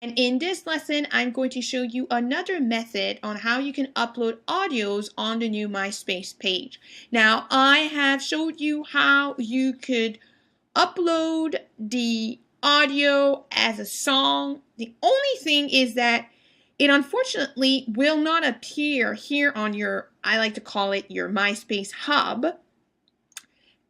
And in this lesson, I'm going to show you another method on how you can upload audios on the new MySpace page. Now, I have showed you how you could upload the audio as a song. The only thing is that it unfortunately will not appear here on your, I like to call it your MySpace hub.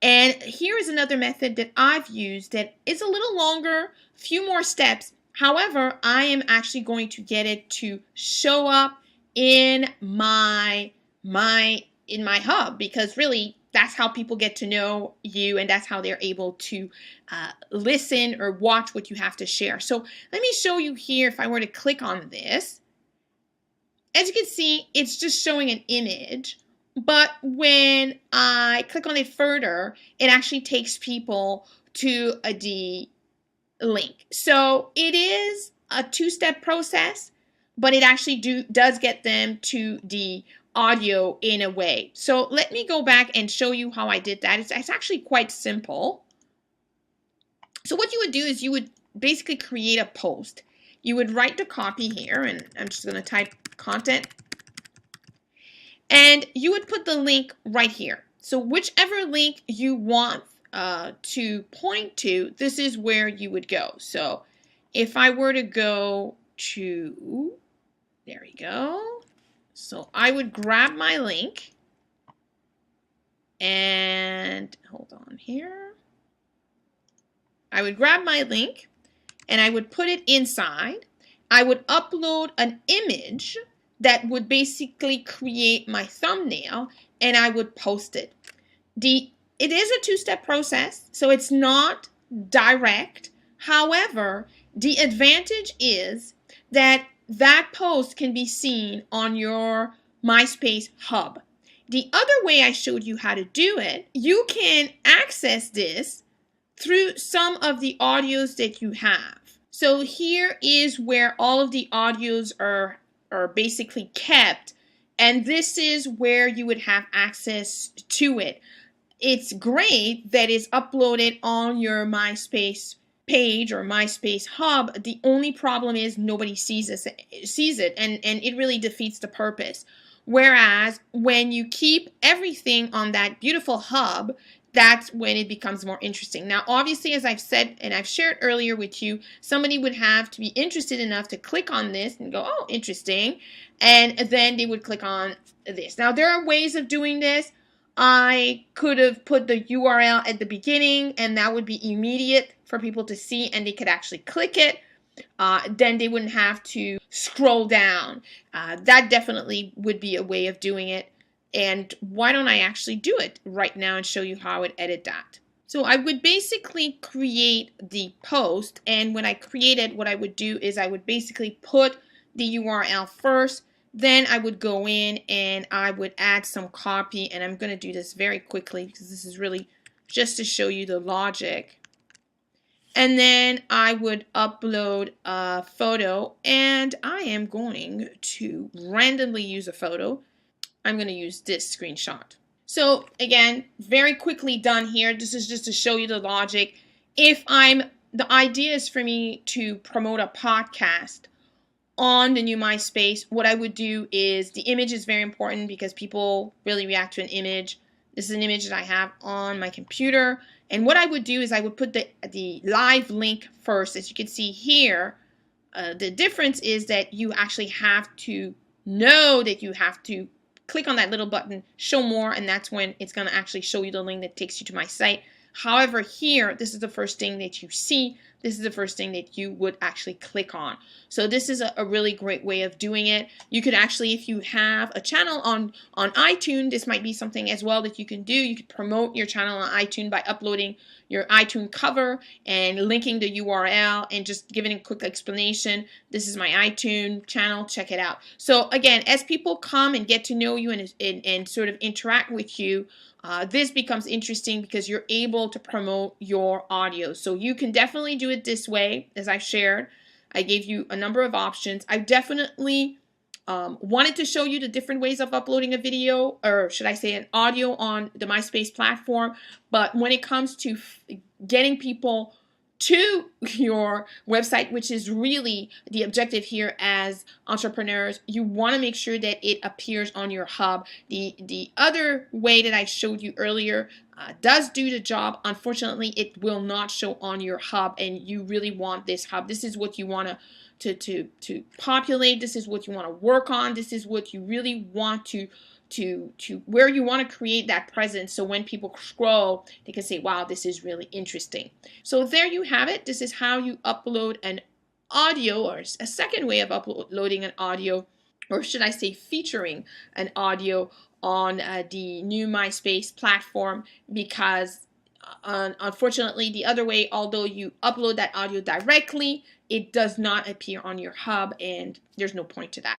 And here is another method that I've used that is a little longer, few more steps. However, I am actually going to get it to show up in my hub, because really that's how people get to know you, and that's how they're able to listen or watch what you have to share. So let me show you here. If I were to click on this, as you can see, it's just showing an image. But when I click on it further, it actually takes people to the link. So it is a two-step process, but it actually does get them to the audio in a way. So let me go back and show you how I did that. It's actually quite simple. So what you would do is you would basically create a post. You would write the copy here, and I'm just going to type content. And you would put the link right here. So whichever link you want to point to, this is where you would go. So if I were to go to, there we go. So I would grab my link and hold on here. I would grab my link and I would put it inside. I would upload an image that would basically create my thumbnail, and I would post it. It is a two-step process, so it's not direct. However, the advantage is that that post can be seen on your MySpace hub. The other way I showed you how to do it, you can access this through some of the audios that you have. So here is where all of the audios are basically kept, and this is where you would have access to it. It's great that it's uploaded on your MySpace page or MySpace hub. The only problem is nobody sees it, and it really defeats the purpose. Whereas when you keep everything on that beautiful hub, that's when it becomes more interesting. Now, obviously, as I've said and I've shared earlier with you, somebody would have to be interested enough to click on this and go, oh, interesting. And then they would click on this. Now, there are ways of doing this. I could have put the URL at the beginning, and that would be immediate for people to see, and they could actually click it. Then they wouldn't have to scroll down. That definitely would be a way of doing it. And why don't I actually do it right now and show you how I would edit that. So I would basically create the post, and when I create it, what I would do is I would basically put the URL first, then I would go in and I would add some copy, and I'm going to do this very quickly because this is really just to show you the logic. And then I would upload a photo, and I am going to randomly use a photo. I'm going to use this screenshot. So again, very quickly done here. This is just to show you the logic. The idea is for me to promote a podcast on the new MySpace. What I would do is, the image is very important because people really react to an image. This is an image that I have on my computer. And what I would do is I would put the live link first. As you can see here, the difference is that you actually have to know that you have to click on that little button, show more, and that's when it's going to actually show you the link that takes you to my site. However, here, this is the first thing that you see. This is the first thing that you would actually click on. So this is a really great way of doing it. You could actually, if you have a channel on iTunes, this might be something as well that you can do. You could promote your channel on iTunes by uploading your iTunes cover and linking the URL and just giving a quick explanation. This is my iTunes channel, check it out. So again, as people come and get to know you and sort of interact with you, this becomes interesting because you're able to promote your audio. So you can definitely do it this way, as I shared. I gave you a number of options. I definitely wanted to show you the different ways of uploading a video, or should I say an audio, on the MySpace platform. But when it comes to getting people to your website, which is really the objective here as entrepreneurs. You want to make sure that it appears on your hub. The other way that I showed you earlier does do the job. Unfortunately, it will not show on your hub, and you really want this hub. This is what you want to populate. This is what you want to work on. This is what you really want to where you want to create that presence, so when people scroll, they can say, wow, this is really interesting. So there you have it. This is how you upload an audio, or a second way of uploading an audio, or should I say featuring an audio on the new MySpace platform, because unfortunately the other way, although you upload that audio directly, it does not appear on your hub, and there's no point to that.